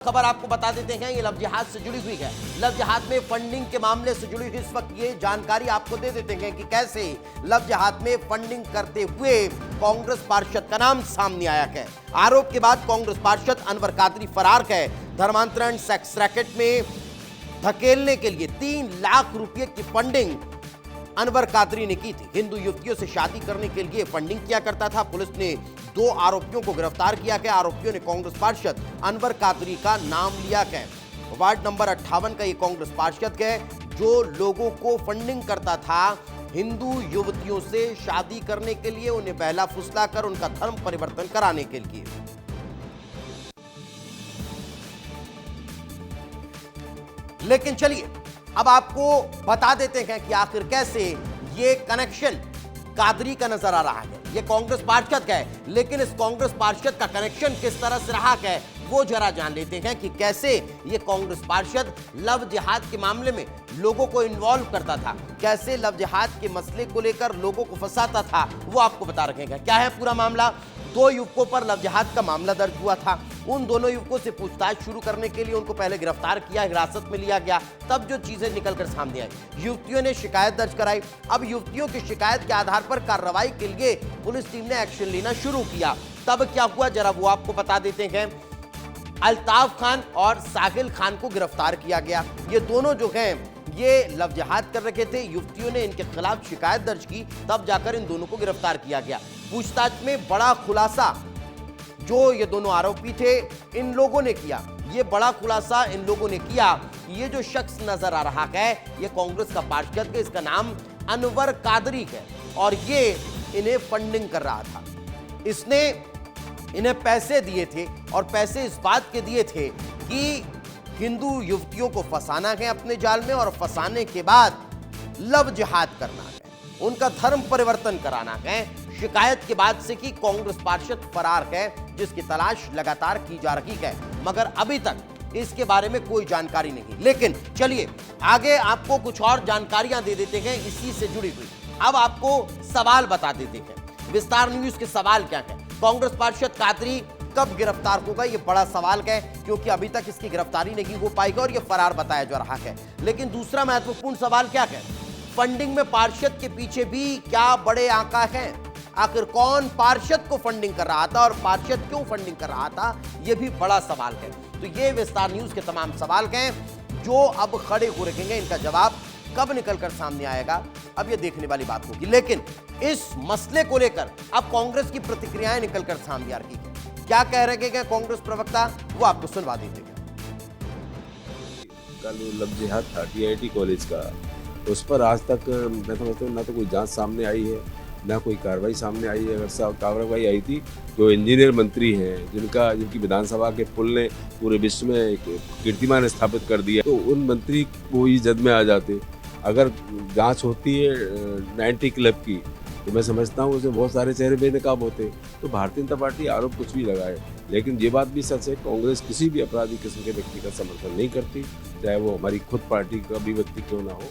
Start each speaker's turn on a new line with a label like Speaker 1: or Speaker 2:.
Speaker 1: खबर आपको बता देते हैं, ये लव जिहाद से जुड़ी हुई है। लव जिहाद में फंडिंग के मामले से जुड़ी हुई इस वक्त ये जानकारी आपको दे देते हैं कि कैसे लव जिहाद में फंडिंग करते हुए कांग्रेस पार्षद का नाम सामने आया है। आरोप के बाद कांग्रेस पार्षद अनवर कादरी फरार है। धर्मांतरण सेक्स रैकेट में धकेलने के लिए 3 लाख रुपए की फंडिंग अनवर कादरी ने की थी। हिंदू युवतियों से शादी करने के लिए फंडिंग किया करता था। पुलिस ने 2 आरोपियों को गिरफ्तार किया गया। आरोपियों ने कांग्रेस पार्षद अनवर कादरी का नाम लिया है। वार्ड नंबर 58 का ये कांग्रेस पार्षद है जो लोगों को फंडिंग करता था हिंदू युवतियों से शादी करने के लिए, उन्हें बहला फुसला कर उनका धर्म परिवर्तन कराने के लिए। लेकिन चलिए अब आपको बता देते हैं कि आखिर कैसे ये कनेक्शन कादरी का नजर आ रहा है। ये कांग्रेस पार्षद का है, लेकिन इस कांग्रेस पार्षद का कनेक्शन किस तरह से रहा है वो जरा जान लेते हैं कि कैसे ये कांग्रेस पार्षद लव जिहाद के मामले में लोगों को इन्वॉल्व करता था, कैसे लव जिहाद के मसले को लेकर लोगों को फंसाता था, वो आपको बता रखेंगे। क्या है पूरा मामला? 2 युवकों पर लव जिहाद का मामला दर्ज हुआ था। उन दोनों युवकों से पूछताछ शुरू करने के लिए उनको पहले गिरफ्तार किया, हिरासत में लिया गया। तब जो चीजें निकलकर सामने आई, युवतियों ने शिकायत दर्ज कराई। अब युवतियों की शिकायत के आधार पर कार्रवाई के लिए पुलिस टीम ने एक्शन लेना शुरू किया। तब क्या हुआ जरा वो आपको बता देते हैं। अल्ताफ खान और साहिल खान को गिरफ्तार किया गया। ये दोनों जो हैं ये लव जिहाद कर रखे थे। युवतियों ने इनके खिलाफ शिकायत दर्ज की, तब जाकर इन दोनों को गिरफ्तार किया गया। पूछताछ में बड़ा खुलासा जो ये दोनों आरोपी थे इन लोगों ने किया। ये बड़ा खुलासा इन लोगों ने किया। ये जो शख्स नजर आ रहा है ये कांग्रेस का पार्षद है, इसका नाम अनवर कादरी है और ये इन्हें फंडिंग कर रहा था। इसने इन्हें पैसे दिए थे और पैसे इस बात के दिए थे कि हिंदू युवतियों को फंसाना है अपने जाल में और फंसाने के बाद लव जिहाद करना है, उनका धर्म परिवर्तन कराना है। शिकायत के बाद से कि कांग्रेस पार्षद फरार है जिसकी तलाश लगातार की जा रही है, मगर अभी तक इसके बारे में कोई जानकारी नहीं। लेकिन चलिए आगे आपको कुछ और जानकारियां दे देते हैं इसी से जुड़ी हुई। अब आपको सवाल बता देते हैं, विस्तार न्यूज के सवाल क्या है। कांग्रेस पार्षद कादरी कब गिरफ्तार होगा, ये बड़ा सवाल है क्योंकि अभी तक इसकी गिरफ्तारी नहीं हो पाएगी और ये फरार बताया जा रहा है। लेकिन दूसरा महत्वपूर्ण सवाल क्या है, फंडिंग में पार्षद के पीछे भी क्या बड़े आंका हैं? आखिर कौन पार्षद को फंडिंग कर रहा था और पार्षद क्यों फंडिंग कर रहा था, यह भी बड़ा सवाल है। तो ये विस्तार न्यूज के तमाम सवाल हैं जो अब खड़े हो रखेंगे। इनका जवाब कब निकलकर सामने आएगा अब ये देखने वाली बात होगी। लेकिन इस मसले को लेकर अब कांग्रेस की प्रतिक्रियाएं निकलकर सामने आ रही है। क्या कह रहे हैं कांग्रेस प्रवक्ता, वो आपको सुनवा देते हैं।
Speaker 2: कल लव जिहाद था टीआईटी कॉलेज का, उस पर आज तक मैं समझता हूँ ना तो कोई जांच सामने आई है ना कोई कार्रवाई सामने आई है। अगर कार्रवाई आई थी जो इंजीनियर मंत्री हैं जिनकी विधानसभा के पुल ने पूरे विश्व में एक कीर्तिमान स्थापित कर दिया, तो उन मंत्री वो इस जद में आ जाते। अगर जांच होती है 90 क्लब की तो मैं समझता हूँ उसमें बहुत सारे चेहरे बेनकाब होते। तो भारतीय जनता पार्टी आरोप कुछ भी लगाए, लेकिन ये बात भी सच है कांग्रेस किसी भी अपराधी किस्म के व्यक्ति का समर्थन नहीं करती, चाहे वो हमारी खुद पार्टी का भी व्यक्ति क्यों ना हो।